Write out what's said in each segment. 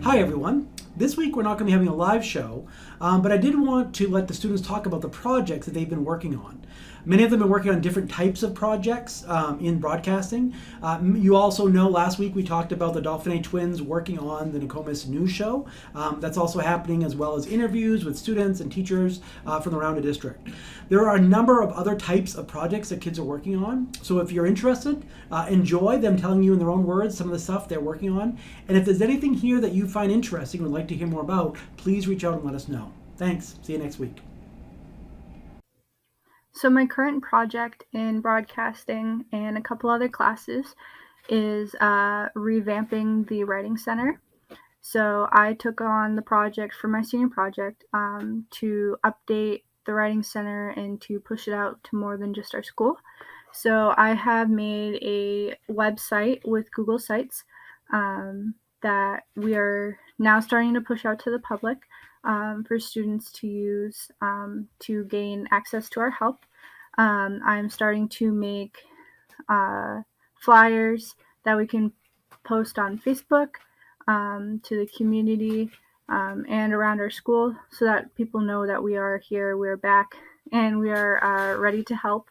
Hi everyone. This week we're not going to be having a live show, but I did want to let the students talk about the projects that they've been working on. Many of them have been working on different types of projects in broadcasting. You also know last week we talked about the Dauphiné twins working on the Nokomis news show. That's also happening, as well as interviews with students and teachers from the Rounda district. There are a number of other types of projects that kids are working on. So if you're interested, enjoy them telling you in their own words some of the stuff they're working on. And if there's anything here that you find interesting and would like to hear more about, please reach out and let us know. Thanks. See you next week. So my current project in broadcasting and a couple other classes is revamping the Writing Center. So I took on the project for my senior project to update the Writing Center and to push it out to more than just our school. So I have made a website with Google Sites that we are now starting to push out to the public for students to use to gain access to our help. I'm starting to make flyers that we can post on Facebook to the community and around our school so that people know that we are here, we're back, and we are ready to help.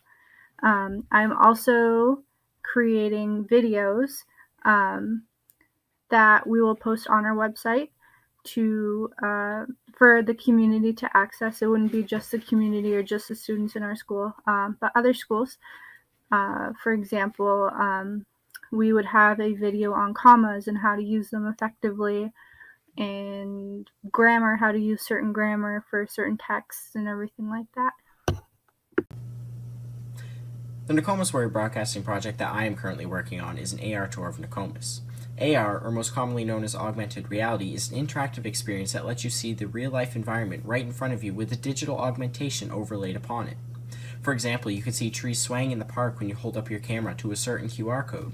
I'm also creating videos that we will post on our website to for the community to access. It wouldn't be just the community or just the students in our school, but other schools. For example, we would have a video on commas and how to use them effectively, and grammar, how to use certain grammar for certain texts and everything like that. The Nokomis Warrior Broadcasting project that I am currently working on is an AR tour of Nokomis. AR, or most commonly known as Augmented Reality, is an interactive experience that lets you see the real-life environment right in front of you with a digital augmentation overlaid upon it. For example, you can see trees swaying in the park when you hold up your camera to a certain QR code.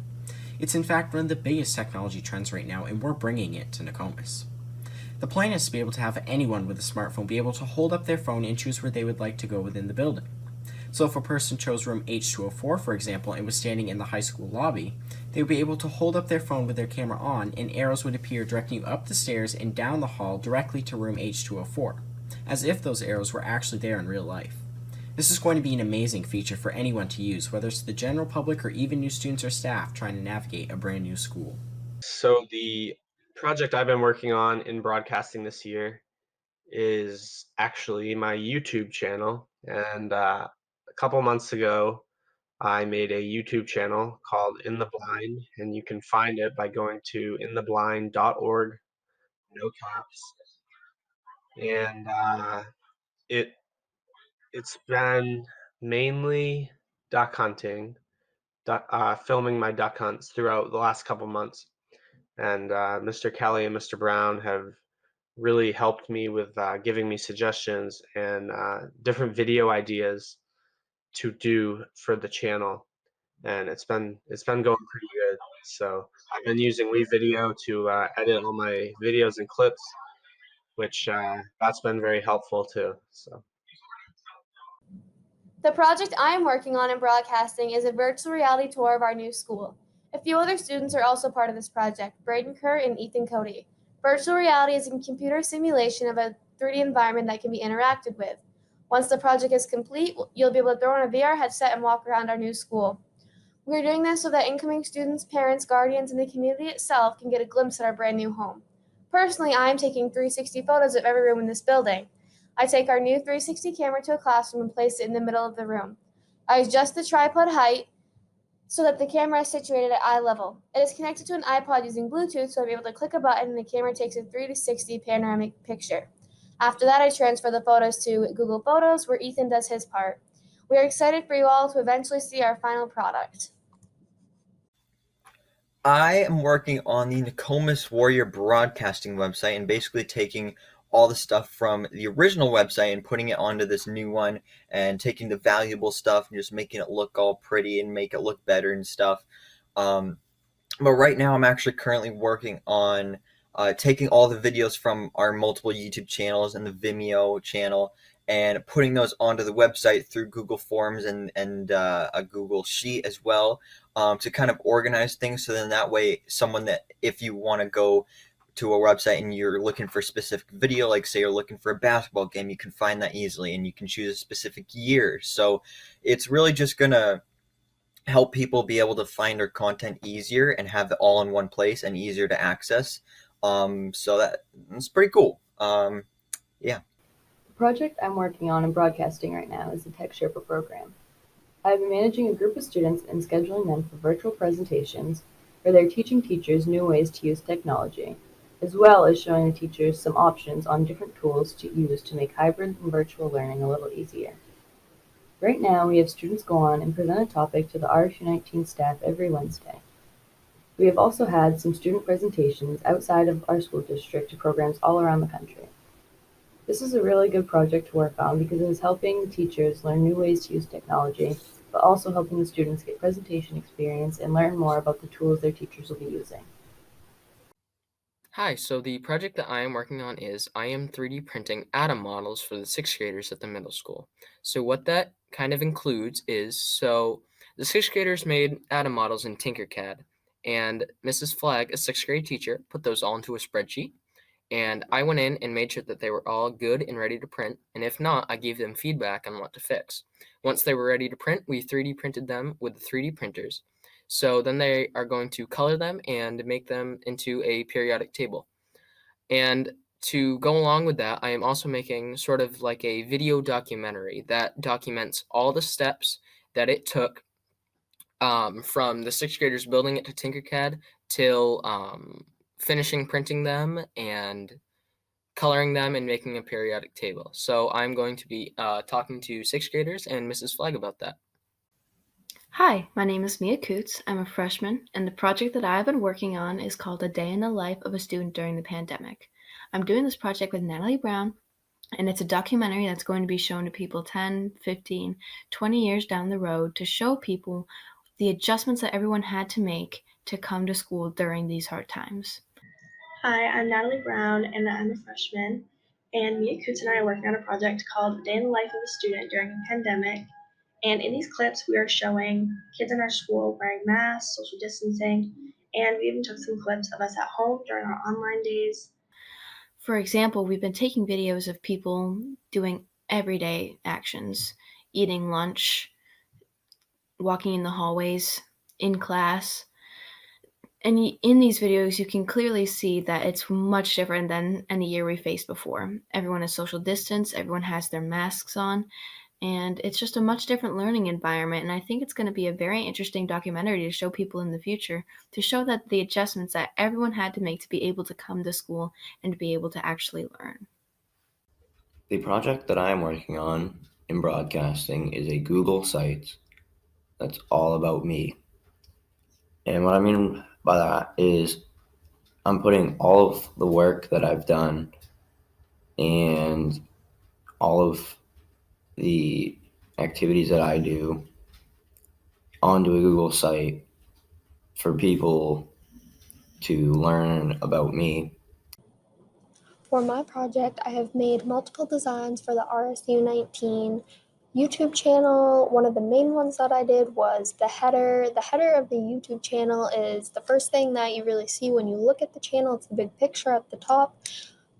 It's in fact one of the biggest technology trends right now, and we're bringing it to Nokomis. The plan is to be able to have anyone with a smartphone be able to hold up their phone and choose where they would like to go within the building. So if a person chose room H204, for example, and was standing in the high school lobby, they would be able to hold up their phone with their camera on, and arrows would appear directing you up the stairs and down the hall directly to room H204, as if those arrows were actually there in real life. This is going to be an amazing feature for anyone to use, whether it's the general public or even new students or staff trying to navigate a brand new school. So the project I've been working on in broadcasting this year is actually my YouTube channel, and a couple months ago I made a YouTube channel called In the Blind, and you can find it by going to intheblind.org, no caps, and it's been mainly duck hunting, filming my duck hunts throughout the last couple months, and Mr. Kelly and Mr. Brown have really helped me with giving me suggestions and different video ideas to do for the channel, and it's been going pretty good. So I've been using WeVideo to edit all my videos and clips, which that's been very helpful too. So The project I am working on in broadcasting is a virtual reality tour of our new school. A few other students are also part of this project, Braden Kerr and Ethan Cody. Virtual reality is a computer simulation of a 3D environment that can be interacted with. Once the project is complete, you'll be able to throw on a VR headset and walk around our new school. We're doing this so that incoming students, parents, guardians, and the community itself can get a glimpse at our brand new home. Personally, I am taking 360 photos of every room in this building. I take our new 360 camera to a classroom and place it in the middle of the room. I adjust the tripod height so that the camera is situated at eye level. It is connected to an iPod using Bluetooth, so I'm able to click a button and the camera takes a 360 panoramic picture. After that, I transfer the photos to Google Photos, where Ethan does his part. We are excited for you all to eventually see our final product. I am working on the Nokomis Warrior Broadcasting website and basically taking all the stuff from the original website and putting it onto this new one and taking the valuable stuff and just making it look all pretty and make it look better and stuff. But right now I'm actually currently working on taking all the videos from our multiple YouTube channels and the Vimeo channel and putting those onto the website through Google Forms and a Google Sheet as well, to kind of organize things. So then that way, someone that if you want to go to a website and you're looking for a specific video, like say you're looking for a basketball game, you can find that easily and you can choose a specific year. So it's really just going to help people be able to find their content easier and have it all in one place and easier to access. So that's pretty cool. Yeah. The project I'm working on in broadcasting right now is the Tech Sherpa program. I've been managing a group of students and scheduling them for virtual presentations where they're teaching teachers new ways to use technology, as well as showing the teachers some options on different tools to use to make hybrid and virtual learning a little easier. Right now, we have students go on and present a topic to the RSU19 staff every Wednesday. We have also had some student presentations outside of our school district to programs all around the country. This is a really good project to work on because it is helping the teachers learn new ways to use technology, but also helping the students get presentation experience and learn more about the tools their teachers will be using. Hi, so the project that I am working on is I am 3D printing atom models for the sixth graders at the middle school. So what that kind of includes is, so the sixth graders made atom models in Tinkercad, and Mrs. Flagg, a sixth grade teacher, put those all into a spreadsheet. And I went in and made sure that they were all good and ready to print. And if not, I gave them feedback on what to fix. Once they were ready to print, we 3D printed them with the 3D printers. So then they are going to color them and make them into a periodic table. And to go along with that, I am also making sort of like a video documentary that documents all the steps that it took from the sixth graders building it to Tinkercad till finishing printing them and coloring them and making a periodic table. So I'm going to be talking to sixth graders and Mrs. Flagg about that. Hi, my name is Mia Coots. I'm a freshman, and the project that I've been working on is called A Day in the Life of a Student During the Pandemic. I'm doing this project with Natalie Brown, and it's a documentary that's going to be shown to people 10, 15, 20 years down the road to show people the adjustments that everyone had to make to come to school during these hard times. Hi, I'm Natalie Brown, and I'm a freshman. And Mia Coots and I are working on a project called A Day in the Life of a Student During a Pandemic. And in these clips, we are showing kids in our school wearing masks, social distancing, and we even took some clips of us at home during our online days. For example, we've been taking videos of people doing everyday actions, eating lunch, walking in the hallways, in class. And in these videos, you can clearly see that it's much different than any year we faced before. Everyone is social distance, everyone has their masks on, and it's just a much different learning environment. And I think it's going to be a very interesting documentary to show people in the future, to show that the adjustments that everyone had to make to be able to come to school and to be able to actually learn. The project that I am working on in broadcasting is a Google site that's all about me. And what I mean by that is I'm putting all of the work that I've done and all of the activities that I do onto a Google site for people to learn about me. For my project, I have made multiple designs for the RSU19 YouTube channel. One of the main ones that I did was the header. The header of the YouTube channel is the first thing that you really see when you look at the channel. It's a big picture at the top.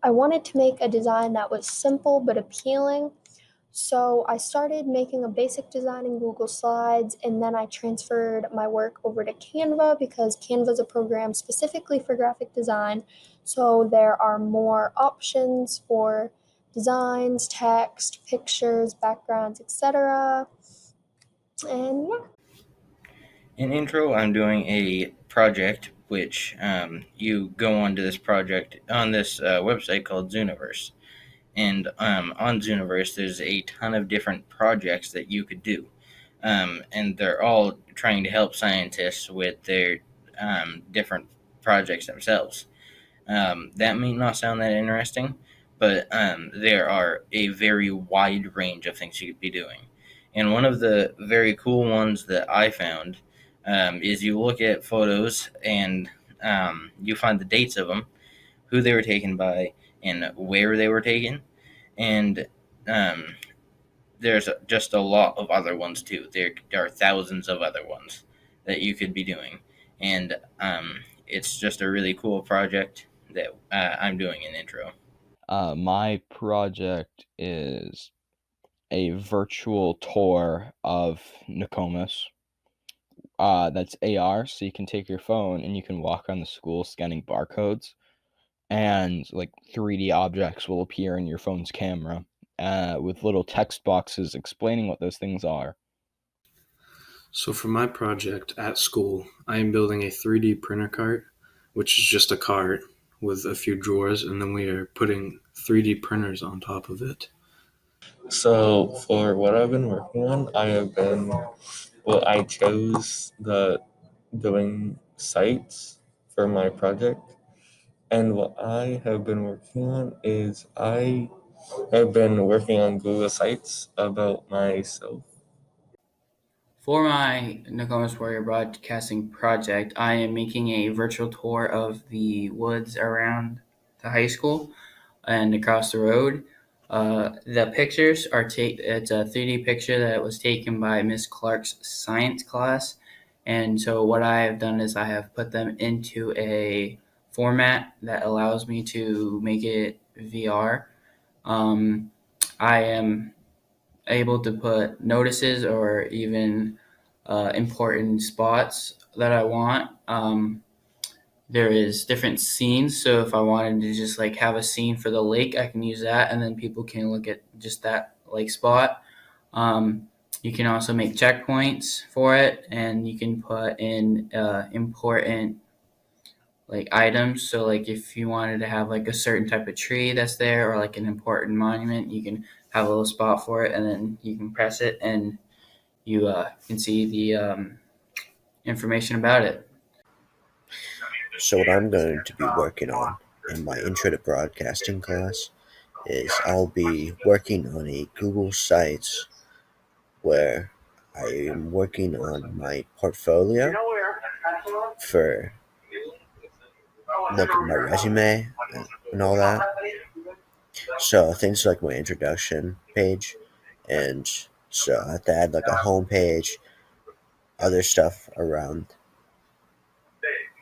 I wanted to make a design that was simple but appealing. So I started making a basic design in Google Slides, and then I transferred my work over to Canva because Canva is a program specifically for graphic design. So there are more options for designs, text, pictures, backgrounds, etc. And yeah. In intro, I'm doing a project which you go onto this project on this website called Zooniverse. And on Zooniverse, there's a ton of different projects that you could do. And they're all trying to help scientists with their different projects themselves. That may not sound that interesting, but there are a very wide range of things you could be doing. And one of the very cool ones that I found is you look at photos and you find the dates of them, who they were taken by, and where they were taken. And there's just a lot of other ones too. There are thousands of other ones that you could be doing. And it's just a really cool project that I'm doing in Intro. My project is a virtual tour of Nokomis. That's AR, so you can take your phone and you can walk around the school scanning barcodes, and like 3D objects will appear in your phone's camera with little text boxes explaining what those things are. So for my project at school, I am building a 3D printer cart, which is just a cart with a few drawers, and then we are putting 3D printers on top of it. So for what I've been working on, I chose the doing sites for my project. And what I have been working on is I have been working on Google Sites about myself. For my Nokomis Warrior Broadcasting project, I am making a virtual tour of the woods around the high school and across the road. The pictures are it's a 3D picture that was taken by Miss Clark's science class. And so what I have done is I have put them into a format that allows me to make it VR. I am able to put notices or even important spots that I want. There is different scenes, so if I wanted to just like have a scene for the lake, I can use that, and then people can look at just that lake spot. You can also make checkpoints for it, and you can put in important like items. So like if you wanted to have like a certain type of tree that's there or like an important monument, you can have a little spot for it, and then you can press it and you can see the information about it. So what I'm going to be working on in my Intro to Broadcasting class is I'll be working on a Google Sites where I am working on my portfolio for like my resume and all that. So things like my introduction page, and so I have to add like a home page, other stuff around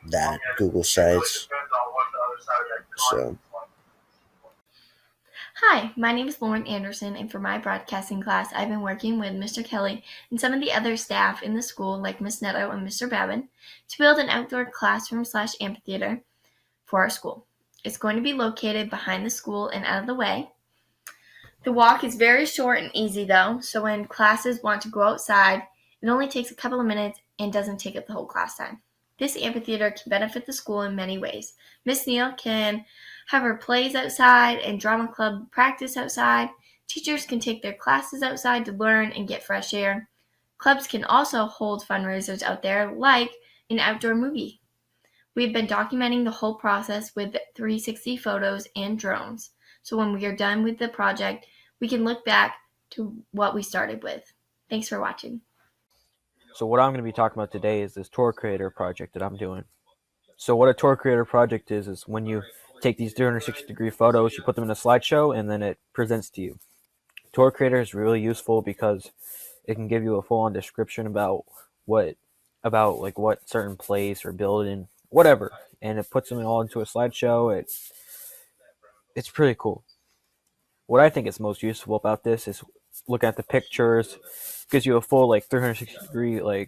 that Google Sites. So Hi, my name is Lauren Anderson, and for my broadcasting class, I've been working with Mr. Kelly and some of the other staff in the school, like Miss Netto and Mr. Babin, to build an outdoor classroom/amphitheater for our school. It's going to be located behind the school and out of the way. The walk is very short and easy, though, so when classes want to go outside, it only takes a couple of minutes and doesn't take up the whole class time. This amphitheater can benefit the school in many ways. Miss Neal can have her plays outside and drama club practice outside. Teachers can take their classes outside to learn and get fresh air. Clubs can also hold fundraisers out there, like an outdoor movie. We've been documenting the whole process with 360 photos and drones, so when we are done with the project, we can look back to what we started with. Thanks for watching. So what I'm going to be talking about today is this tour creator project that I'm doing. So what a tour creator project is when you take these 360-degree photos, you put them in a slideshow, and then it presents to you. Tour creator is really useful because it can give you a full-on description about what certain place or building, whatever, and it puts them all into a slideshow. It's pretty cool. What I think is most useful about this is looking at the pictures. It gives you a full 360-degree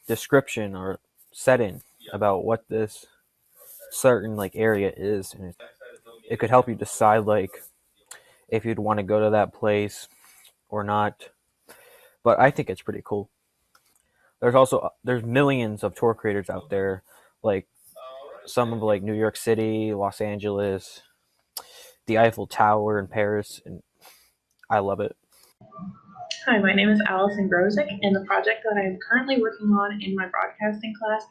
description or setting about what this certain area is, and it could help you decide if you'd want to go to that place or not. But I think it's pretty cool. There's millions of tour creators out there, like some of New York City, Los Angeles, the Eiffel Tower in Paris, and I love it. Hi, my name is Alison Grozik, and the project that I am currently working on in my broadcasting class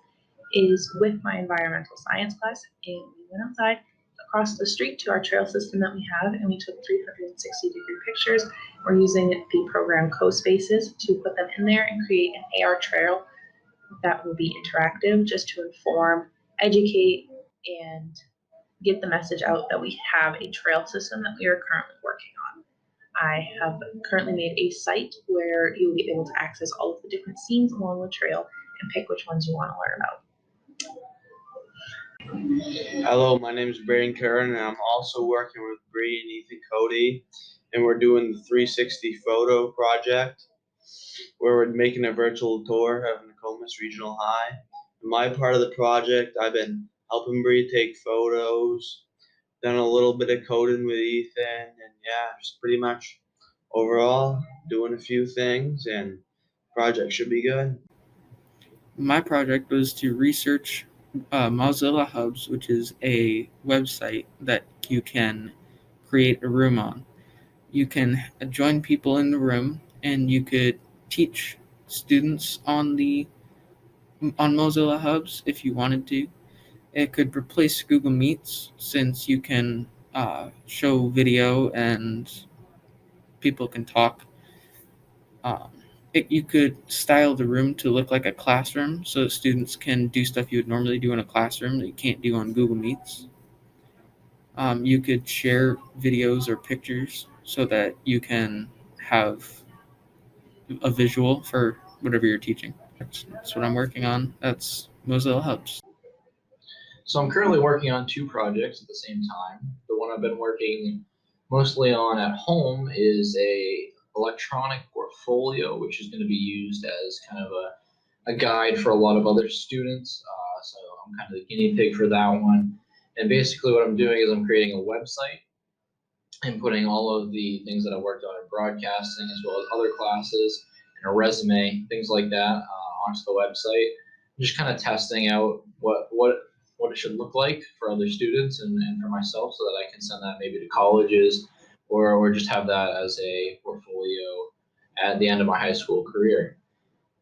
is with my environmental science class. And we went outside across the street to our trail system that we have, and we took 360-degree pictures. We're using the program CoSpaces to put them in there and create an AR trail that will be interactive, just to inform, educate, and get the message out that we have a trail system that we are currently working on. I have currently made a site where you'll be able to access all of the different scenes along the trail and pick which ones you want to learn about. Hello, my name is Braden Curran, and I'm also working with Bree and Ethan Cody, and we're doing the 360 photo project, where we're making a virtual tour of Nokomis Regional High. In my part of the project, I've been helping Bree take photos, done a little bit of coding with Ethan, and yeah, just pretty much overall doing a few things, and project should be good. My project was to research Mozilla Hubs, which is a website that you can create a room on. You can join people in the room, and you could teach students on Mozilla Hubs if you wanted to. It could replace Google Meets since you can show video and people can talk. You could style the room to look like a classroom so that students can do stuff you would normally do in a classroom that you can't do on Google Meets. You could share videos or pictures so that you can have a visual for whatever you're teaching. That's what I'm working on. That's Mozilla Hubs. So I'm currently working on two projects at the same time. The one I've been working mostly on at home is a electronic portfolio, which is going to be used as kind of a guide for a lot of other students. So I'm kind of the guinea pig for that one. And basically what I'm doing is I'm creating a website and putting all of the things that I worked on in broadcasting as well as other classes and a resume, things like that, onto the website. Just kind of testing out what it should look like for other students and for myself so that I can send that maybe to colleges or just have that as a portfolio at the end of my high school career.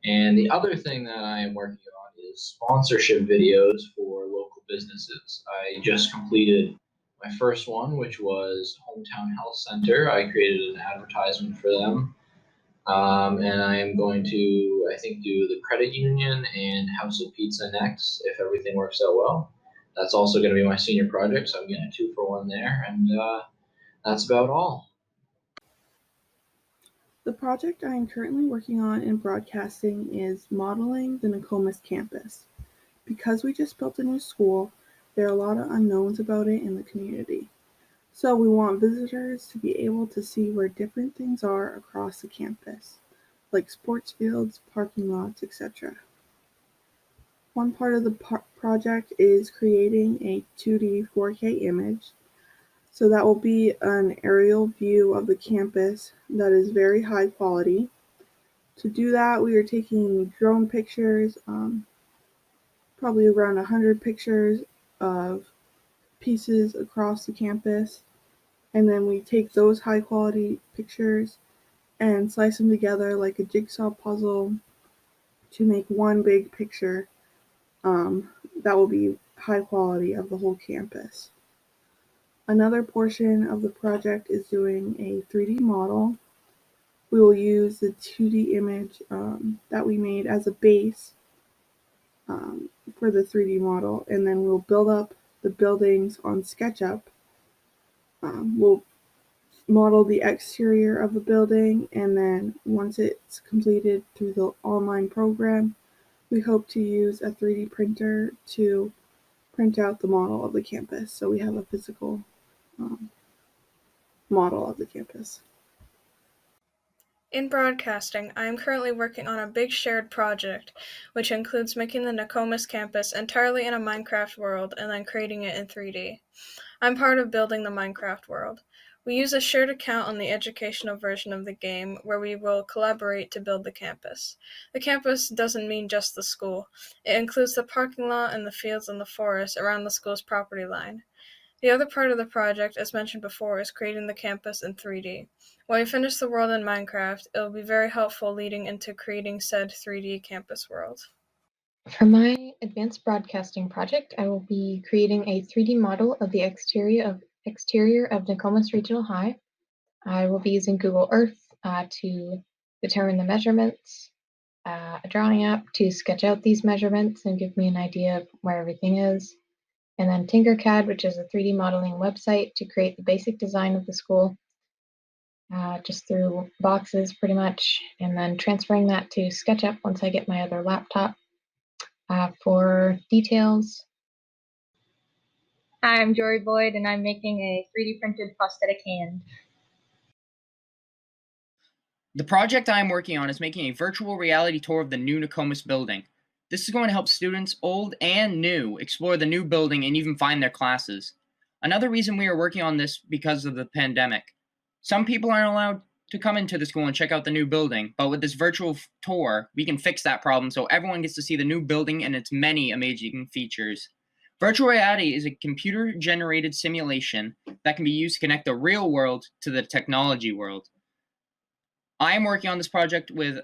And the other thing that I am working on is sponsorship videos for local businesses. I just completed my first one, which was Hometown Health Center. I created an advertisement for them. And I am going to, I think, do the credit union and House of Pizza next if everything works out well. That's also going to be my senior project, so I'm getting a 2-for-1 there. And that's about all. The project I am currently working on in broadcasting is modeling the Nokomis campus. Because we just built a new school, there are a lot of unknowns about it in the community. So we want visitors to be able to see where different things are across the campus, like sports fields, parking lots, etc. One part of the project is creating a 2D 4K image. So that will be an aerial view of the campus that is very high quality. To do that, we are taking drone pictures, probably around 100 pictures of pieces across the campus. And then we take those high quality pictures and slice them together like a jigsaw puzzle to make one big picture that will be high quality of the whole campus. Another portion of the project is doing a 3D model. We will use the 2D image that we made as a base for the 3D model, and then we'll build up the buildings on SketchUp. We'll model the exterior of the building, and then once it's completed through the online program, we hope to use a 3D printer to print out the model of the campus so we have a physical model of the campus. In broadcasting, I am currently working on a big shared project, which includes making the Nokomis campus entirely in a Minecraft world and then creating it in 3D. I'm part of building the Minecraft world. We use a shared account on the educational version of the game where we will collaborate to build the campus. The campus doesn't mean just the school. It includes the parking lot and the fields and the forest around the school's property line. The other part of the project, as mentioned before, is creating the campus in 3D. When we finish the world in Minecraft, it will be very helpful leading into creating said 3D campus world. For my advanced broadcasting project, I will be creating a 3D model of the exterior of Nokomis Regional High. I will be using Google Earth to determine the measurements, a drawing app to sketch out these measurements and give me an idea of where everything is, and then Tinkercad, which is a 3D modeling website to create the basic design of the school, just through boxes pretty much, and then transferring that to SketchUp once I get my other laptop for details. Hi, I'm Jory Boyd, and I'm making a 3D printed prosthetic hand. The project I am working on is making a virtual reality tour of the new Nokomis building. This is going to help students, old and new, explore the new building and even find their classes. Another reason we are working on this because of the pandemic. Some people aren't allowed to come into the school and check out the new building, but with this virtual tour, we can fix that problem so everyone gets to see the new building and its many amazing features. Virtual reality is a computer-generated simulation that can be used to connect the real world to the technology world. I am working on this project with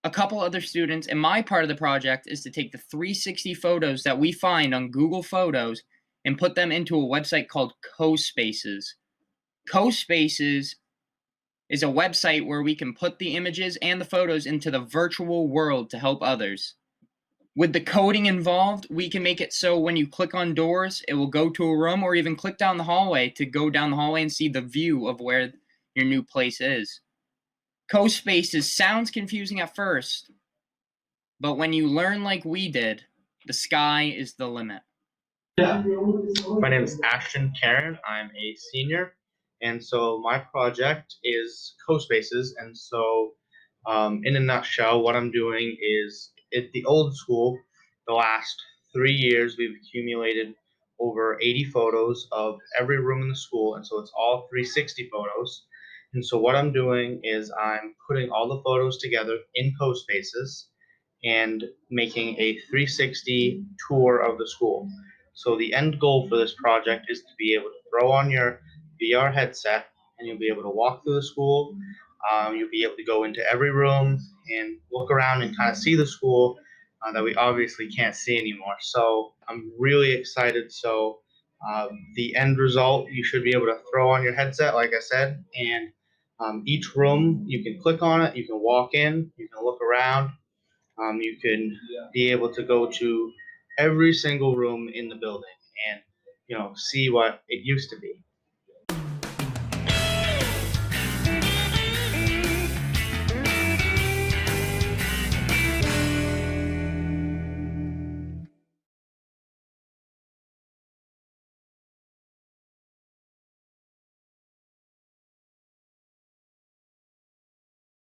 a couple other students, and my part of the project is to take the 360 photos that we find on Google Photos and put them into a website called CoSpaces. CoSpaces is a website where we can put the images and the photos into the virtual world to help others. With the coding involved, we can make it so when you click on doors, it will go to a room, or even click down the hallway to go down the hallway and see the view of where your new place is. CoSpaces sounds confusing at first, but when you learn like we did, the sky is the limit. Yeah. My name is Ashton Karen. I'm a senior, and so my project is CoSpaces. And so, in a nutshell, what I'm doing is at the old school, the last 3 years, we've accumulated over 80 photos of every room in the school, and so it's all 360 photos. And so, what I'm doing is I'm putting all the photos together in CoSpaces and making a 360 tour of the school. So the end goal for this project is to be able to throw on your VR headset and you'll be able to walk through the school. You'll be able to go into every room and look around and kind of see the school that we obviously can't see anymore. So I'm really excited. So the end result, you should be able to throw on your headset, like I said, and each room, you can click on it, you can walk in, you can look around, you can be able to go to every single room in the building and see what it used to be.